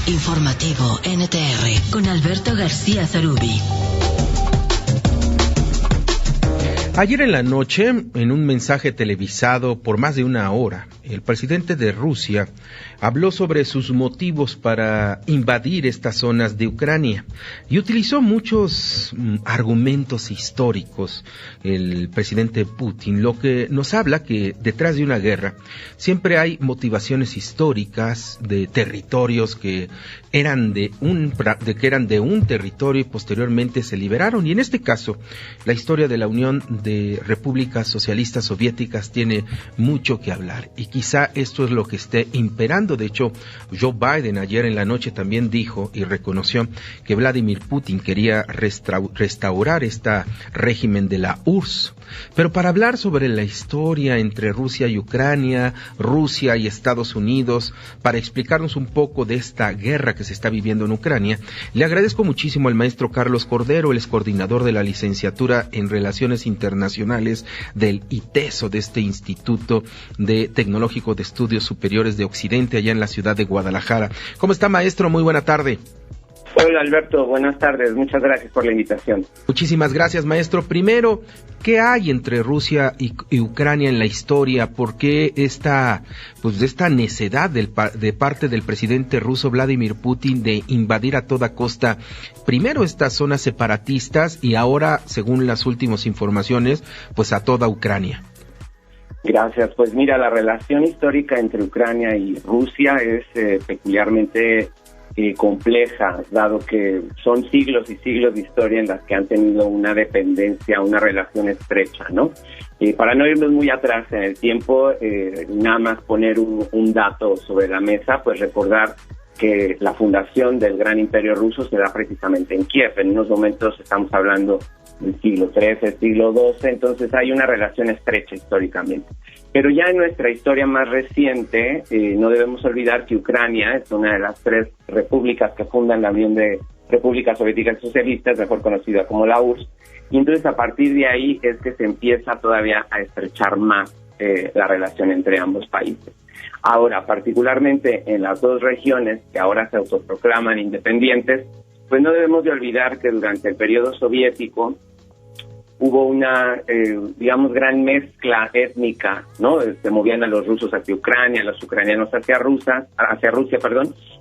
Informativo NTR con Alberto García Zarubi. Ayer en la noche, en un mensaje televisado por más de una hora, el presidente de Rusia habló sobre sus motivos para invadir estas zonas de Ucrania y utilizó muchos argumentos históricos, el presidente Putin, lo que nos habla que detrás de una guerra siempre hay motivaciones históricas de territorios que eran de un territorio y posteriormente se liberaron, y en este caso la historia de la Unión de Repúblicas Socialistas Soviéticas tiene mucho que hablar, y quizá esto es lo que esté imperando. De hecho, Joe Biden ayer en la noche también dijo y reconoció que Vladimir Putin quería restaurar este régimen de la URSS. Pero para hablar sobre la historia entre Rusia y Ucrania, Rusia y Estados Unidos, para explicarnos un poco de esta guerra que se está viviendo en Ucrania, le agradezco muchísimo al maestro Carlos Cordero, el excoordinador de la licenciatura en Relaciones Internacionales del ITESO, de este Instituto Tecnológico de Estudios Superiores de Occidente, allá en la ciudad de Guadalajara. ¿Cómo está, maestro? Muy buena tarde. Hola, Alberto, buenas tardes, muchas gracias por la invitación. Muchísimas gracias, maestro. Primero, ¿qué hay entre Rusia y Ucrania en la historia? ¿Por qué esta necedad de parte del presidente ruso Vladimir Putin de invadir a toda costa primero estas zonas separatistas y ahora, según las últimas informaciones, pues a toda Ucrania? Gracias. Pues mira, la relación histórica entre Ucrania y Rusia es peculiarmente compleja, dado que son siglos y siglos de historia en las que han tenido una dependencia, una relación estrecha, ¿no? Para no irnos muy atrás en el tiempo, nada más poner un dato sobre la mesa, pues recordar que la fundación del gran imperio ruso se da precisamente en Kiev. En unos momentos estamos hablando del siglo XIII, siglo XII, entonces hay una relación estrecha históricamente. Pero ya en nuestra historia más reciente, no debemos olvidar que Ucrania es una de las tres repúblicas que fundan la Unión de Repúblicas Soviéticas Socialistas, mejor conocida como la URSS, y entonces a partir de ahí es que se empieza todavía a estrechar más la relación entre ambos países. Ahora, particularmente en las dos regiones que ahora se autoproclaman independientes, pues no debemos de olvidar que durante el periodo soviético hubo una, gran mezcla étnica, ¿no? Se movían a los rusos hacia Ucrania, los ucranianos hacia Rusia,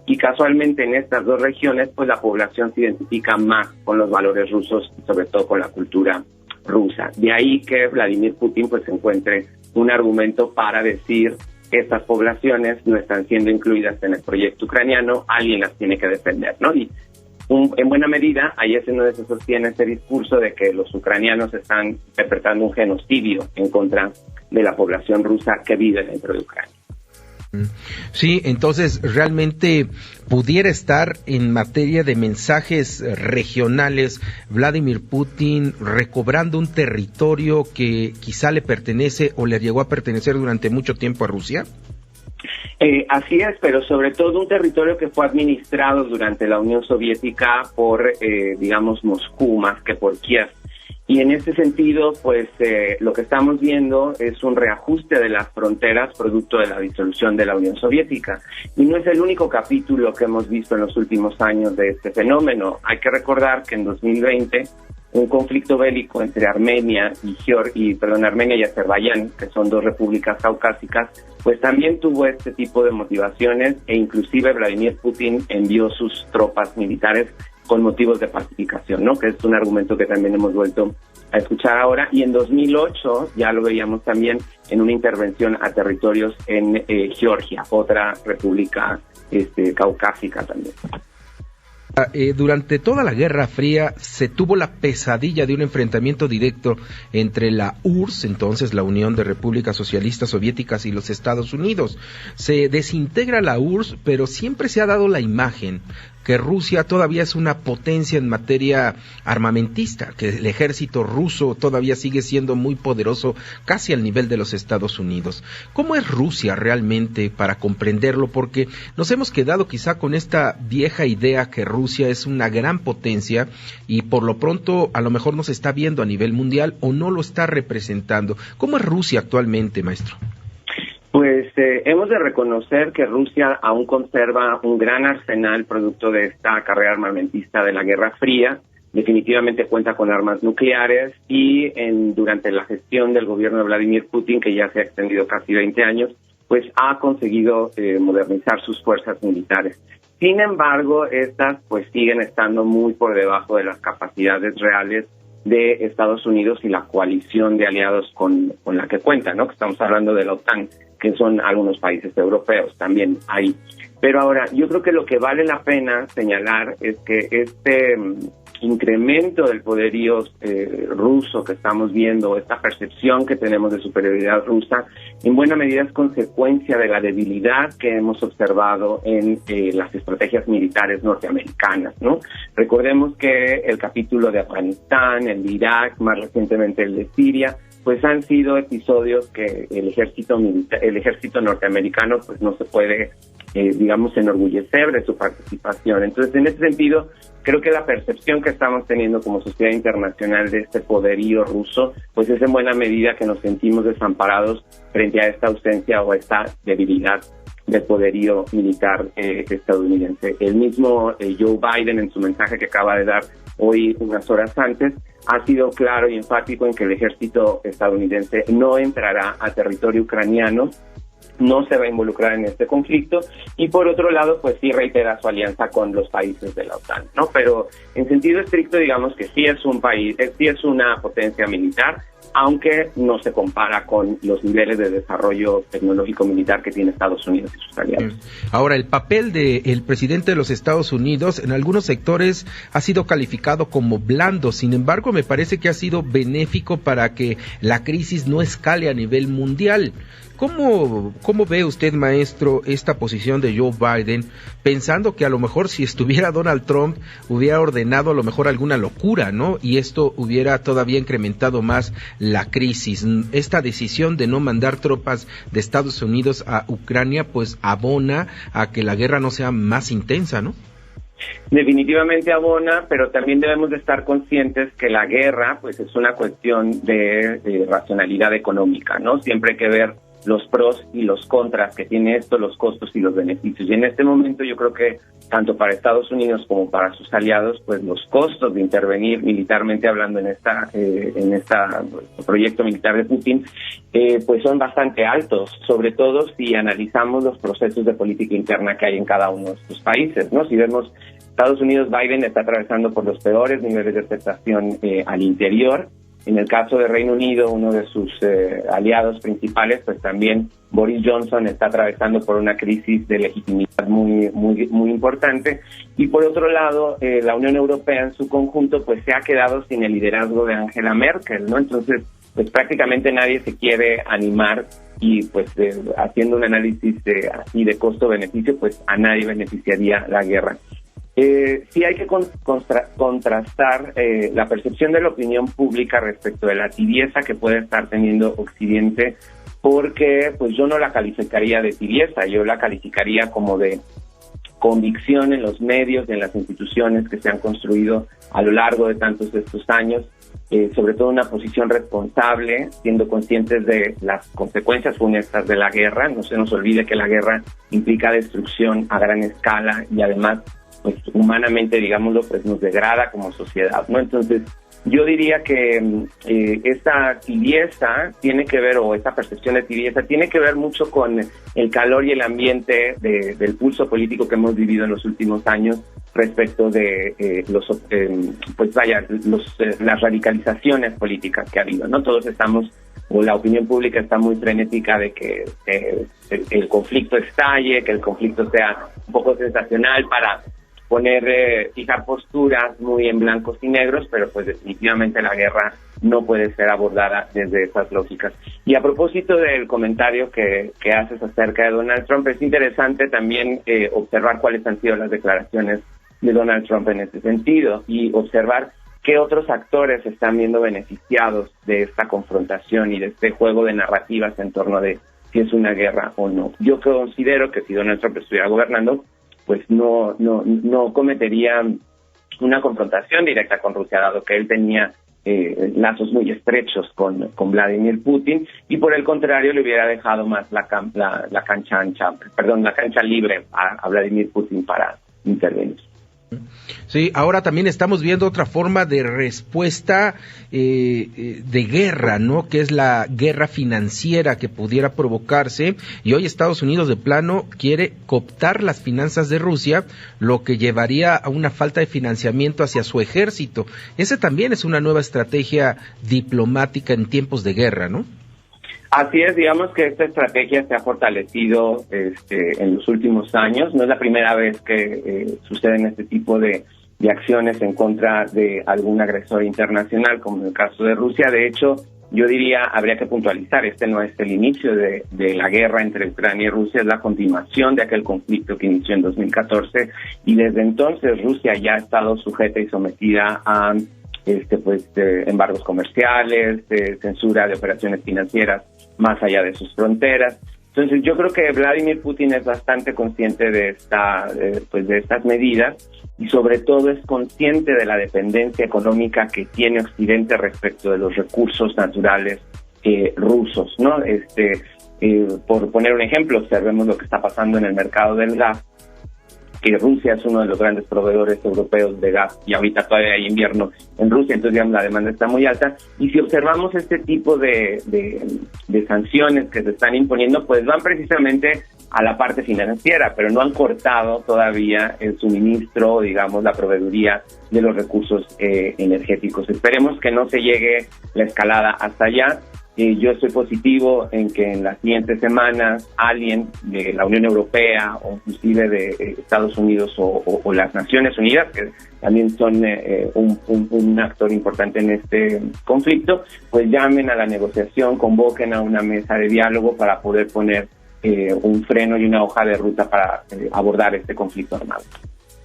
y casualmente en estas dos regiones, pues la población se identifica más con los valores rusos y sobre todo con la cultura rusa. De ahí que Vladimir Putin pues encuentre un argumento para decir que estas poblaciones no están siendo incluidas en el proyecto ucraniano, alguien las tiene que defender, ¿no? Y en buena medida, ahí es en donde se sostiene este discurso de que los ucranianos están perpetrando un genocidio en contra de la población rusa que vive dentro de Ucrania. Sí, entonces realmente pudiera estar en materia de mensajes regionales Vladimir Putin recobrando un territorio que quizá le pertenece o le llegó a pertenecer durante mucho tiempo a Rusia. Así es, pero sobre todo un territorio que fue administrado durante la Unión Soviética por, Moscú más que por Kiev. Y en ese sentido, pues lo que estamos viendo es un reajuste de las fronteras producto de la disolución de la Unión Soviética. Y no es el único capítulo que hemos visto en los últimos años de este fenómeno. Hay que recordar que en 2020 un conflicto bélico entre Armenia y Azerbaiyán, que son dos repúblicas caucásicas, pues también tuvo este tipo de motivaciones, e inclusive Vladimir Putin envió sus tropas militares con motivos de pacificación, ¿no? Que es un argumento que también hemos vuelto a escuchar ahora. Y en 2008 ya lo veíamos también en una intervención a territorios en Georgia, otra república caucásica también. Durante toda la Guerra Fría se tuvo la pesadilla de un enfrentamiento directo entre la URSS, entonces la Unión de Repúblicas Socialistas Soviéticas, y los Estados Unidos. Se desintegra la URSS, pero siempre se ha dado la imagen que Rusia todavía es una potencia en materia armamentista, que el ejército ruso todavía sigue siendo muy poderoso, casi al nivel de los Estados Unidos. ¿Cómo es Rusia realmente para comprenderlo? Porque nos hemos quedado quizá con esta vieja idea que Rusia es una gran potencia y por lo pronto a lo mejor no se está viendo a nivel mundial o no lo está representando. ¿Cómo es Rusia actualmente, maestro? Pues hemos de reconocer que Rusia aún conserva un gran arsenal producto de esta carrera armamentista de la Guerra Fría. Definitivamente cuenta con armas nucleares y durante la gestión del gobierno de Vladimir Putin, que ya se ha extendido casi 20 años, pues ha conseguido modernizar sus fuerzas militares. Sin embargo, estas pues siguen estando muy por debajo de las capacidades reales de Estados Unidos y la coalición de aliados con la que cuenta, ¿no? Que estamos hablando de la OTAN, que son algunos países europeos también ahí. Pero ahora, yo creo que lo que vale la pena señalar es que este incremento del poderío ruso que estamos viendo, esta percepción que tenemos de superioridad rusa, en buena medida es consecuencia de la debilidad que hemos observado en las estrategias militares norteamericanas, ¿no? Recordemos que el capítulo de Afganistán, el de Irak, más recientemente el de Siria, pues han sido episodios que el ejército norteamericano pues no se puede, enorgullecer de su participación. Entonces, en ese sentido, creo que la percepción que estamos teniendo como sociedad internacional de este poderío ruso, pues es en buena medida que nos sentimos desamparados frente a esta ausencia o esta debilidad del poderío militar estadounidense. El mismo Joe Biden, en su mensaje que acaba de dar hoy unas horas antes, ha sido claro y enfático en que el ejército estadounidense no entrará a territorio ucraniano, no se va a involucrar en este conflicto, y por otro lado, pues sí reitera su alianza con los países de la OTAN, ¿no? Pero en sentido estricto, digamos que sí es un país, sí es una potencia militar, aunque no se compara con los niveles de desarrollo tecnológico militar que tiene Estados Unidos y sus aliados. Ahora, el papel del presidente de los Estados Unidos en algunos sectores ha sido calificado como blando. Sin embargo, me parece que ha sido benéfico para que la crisis no escale a nivel mundial. ¿Cómo ve usted, maestro, esta posición de Joe Biden, pensando que a lo mejor si estuviera Donald Trump hubiera ordenado a lo mejor alguna locura, ¿no? Y esto hubiera todavía incrementado más la crisis. Esta decisión de no mandar tropas de Estados Unidos a Ucrania, pues abona a que la guerra no sea más intensa, ¿no? Definitivamente abona, pero también debemos de estar conscientes que la guerra, pues es una cuestión de racionalidad económica, ¿no? Siempre hay que ver los pros y los contras que tiene esto, los costos y los beneficios. Y en este momento yo creo que tanto para Estados Unidos como para sus aliados, pues los costos de intervenir militarmente hablando en esta proyecto militar de Putin, pues son bastante altos, sobre todo si analizamos los procesos de política interna que hay en cada uno de estos países, ¿no? Si vemos Estados Unidos, Biden está atravesando por los peores niveles de aceptación al interior. En el caso de Reino Unido, uno de sus aliados principales, pues también Boris Johnson está atravesando por una crisis de legitimidad muy importante. Y por otro lado, la Unión Europea en su conjunto, pues se ha quedado sin el liderazgo de Angela Merkel, ¿no? Entonces, pues prácticamente nadie se quiere animar y pues haciendo un análisis de costo-beneficio, pues a nadie beneficiaría la guerra. Sí hay que contrastar la percepción de la opinión pública respecto de la tibieza que puede estar teniendo Occidente, porque pues yo no la calificaría de tibieza, yo la calificaría como de convicción en los medios, en las instituciones que se han construido a lo largo de tantos de estos años, sobre todo una posición responsable, siendo conscientes de las consecuencias funestas de la guerra. No se nos olvide que la guerra implica destrucción a gran escala y además pues humanamente, digámoslo, pues nos degrada como sociedad, ¿no? Entonces, yo diría que esta tibieza tiene que ver, o esta percepción de tibieza, tiene que ver mucho con el calor y el ambiente del pulso político que hemos vivido en los últimos años respecto de las radicalizaciones políticas que ha habido, ¿no? Todos estamos, o la opinión pública está muy frenética de que el conflicto estalle, que el conflicto sea un poco sensacional para fijar posturas muy en blancos y negros, pero pues definitivamente la guerra no puede ser abordada desde esas lógicas. Y a propósito del comentario que haces acerca de Donald Trump, es interesante también observar cuáles han sido las declaraciones de Donald Trump en ese sentido y observar qué otros actores están viendo beneficiados de esta confrontación y de este juego de narrativas en torno de si es una guerra o no. Yo considero que si Donald Trump estuviera gobernando, pues no cometería una confrontación directa con Rusia, dado que él tenía lazos muy estrechos con Vladimir Putin, y por el contrario le hubiera dejado más la cancha libre a Vladimir Putin para intervenir. Sí, ahora también estamos viendo otra forma de respuesta de guerra, ¿no? Que es la guerra financiera que pudiera provocarse, y hoy Estados Unidos de plano quiere cooptar las finanzas de Rusia, lo que llevaría a una falta de financiamiento hacia su ejército. Ese también es una nueva estrategia diplomática en tiempos de guerra, ¿no? Así es, digamos que esta estrategia se ha fortalecido en los últimos años. No es la primera vez que suceden este tipo de acciones en contra de algún agresor internacional, como en el caso de Rusia. De hecho, yo diría, habría que puntualizar, este no es el inicio de la guerra entre Ucrania y Rusia, es la continuación de aquel conflicto que inició en 2014, y desde entonces Rusia ya ha estado sujeta y sometida a embargos comerciales, censura de operaciones financieras más allá de sus fronteras. Entonces yo creo que Vladimir Putin es bastante consciente de estas medidas, y sobre todo es consciente de la dependencia económica que tiene Occidente respecto de los recursos naturales rusos, ¿no? Por poner un ejemplo, observemos lo que está pasando en el mercado del gas, que Rusia es uno de los grandes proveedores europeos de gas, y ahorita todavía hay invierno en Rusia, entonces digamos la demanda está muy alta, y si observamos este tipo de sanciones que se están imponiendo, pues van precisamente a la parte financiera, pero no han cortado todavía el suministro, digamos, la proveeduría de los recursos energéticos. Esperemos que no se llegue la escalada hasta allá. Yo estoy positivo en que en las siguientes semanas alguien de la Unión Europea o inclusive de Estados Unidos o las Naciones Unidas, que también son un actor importante en este conflicto, pues llamen a la negociación, convoquen a una mesa de diálogo para poder poner un freno y una hoja de ruta para abordar este conflicto armado.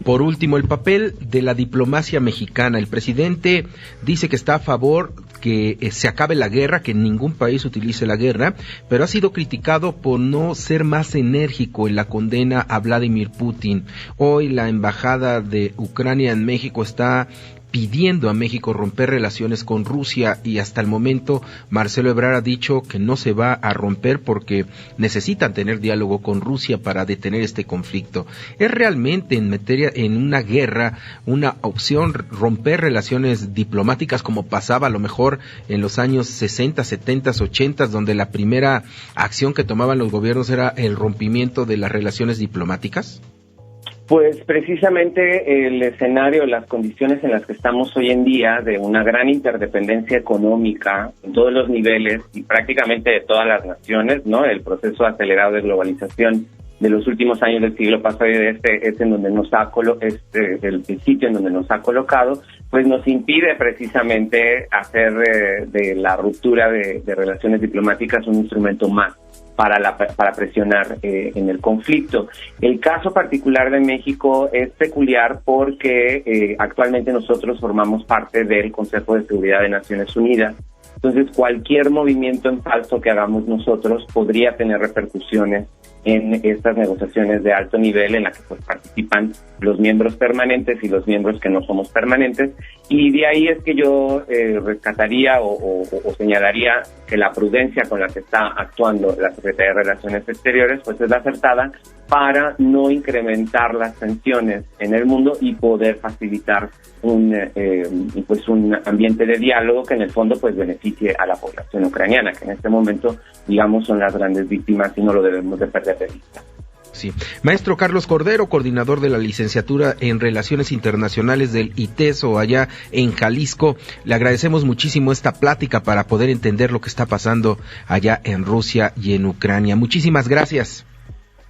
Por último, el papel de la diplomacia mexicana. El presidente dice que está a favor que se acabe la guerra, que ningún país utilice la guerra, pero ha sido criticado por no ser más enérgico en la condena a Vladimir Putin. Hoy la embajada de Ucrania en México está pidiendo a México romper relaciones con Rusia, y hasta el momento Marcelo Ebrard ha dicho que no se va a romper porque necesitan tener diálogo con Rusia para detener este conflicto. ¿Es realmente en una guerra una opción romper relaciones diplomáticas, como pasaba a lo mejor en los años 60, 70, 80, donde la primera acción que tomaban los gobiernos era el rompimiento de las relaciones diplomáticas? Pues precisamente el escenario, las condiciones en las que estamos hoy en día, de una gran interdependencia económica en todos los niveles y prácticamente de todas las naciones, ¿no? El proceso acelerado de globalización de los últimos años del siglo pasado y de es en donde nos ha el sitio en donde nos ha colocado, pues nos impide precisamente hacer de la ruptura de relaciones diplomáticas un instrumento más para presionar en el conflicto. El caso particular de México es peculiar porque actualmente nosotros formamos parte del Consejo de Seguridad de Naciones Unidas. Entonces, cualquier movimiento en falso que hagamos nosotros podría tener repercusiones en estas negociaciones de alto nivel en las que pues participan los miembros permanentes y los miembros que no somos permanentes, y de ahí es que yo rescataría o señalaría que la prudencia con la que está actuando la Secretaría de Relaciones Exteriores pues es la acertada para no incrementar las tensiones en el mundo y poder facilitar un ambiente de diálogo que en el fondo pues beneficie a la población ucraniana, que en este momento digamos son las grandes víctimas y no lo debemos de perder de vista. Sí. Maestro Carlos Cordero, coordinador de la licenciatura en Relaciones Internacionales del ITESO allá en Jalisco, le agradecemos muchísimo esta plática para poder entender lo que está pasando allá en Rusia y en Ucrania. Muchísimas gracias.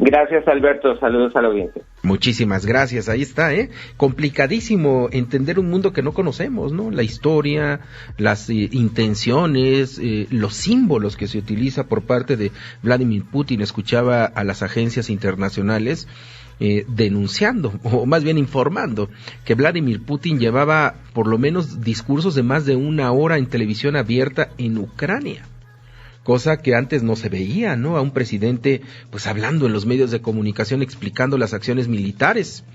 Gracias, Alberto. Saludos a la audiencia. Muchísimas gracias. Ahí está, complicadísimo entender un mundo que no conocemos, ¿no? La historia, las intenciones, los símbolos que se utiliza por parte de Vladimir Putin. Escuchaba a las agencias internacionales denunciando, o más bien informando, que Vladimir Putin llevaba por lo menos discursos de más de 1 hora en televisión abierta en Ucrania. Cosa que antes no se veía, ¿no? A un presidente, pues hablando en los medios de comunicación, explicando las acciones militares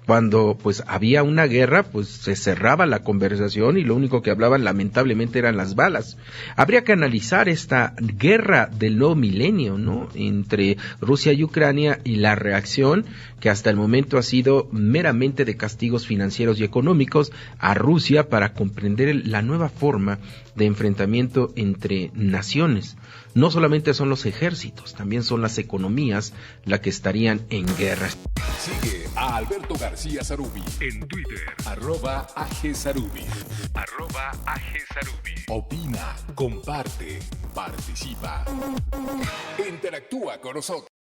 Cuando pues había una guerra, pues se cerraba la conversación y lo único que hablaban lamentablemente eran las balas. Habría que analizar esta guerra del nuevo milenio, ¿no?, entre Rusia y Ucrania, y la reacción que hasta el momento ha sido meramente de castigos financieros y económicos a Rusia para comprender la nueva forma de enfrentamiento entre naciones. No solamente son los ejércitos, también son las economías las que estarían en guerra. Sigue a Alberto García Zarubi en Twitter, @AGZarubi. Opina, comparte, participa. Interactúa con nosotros.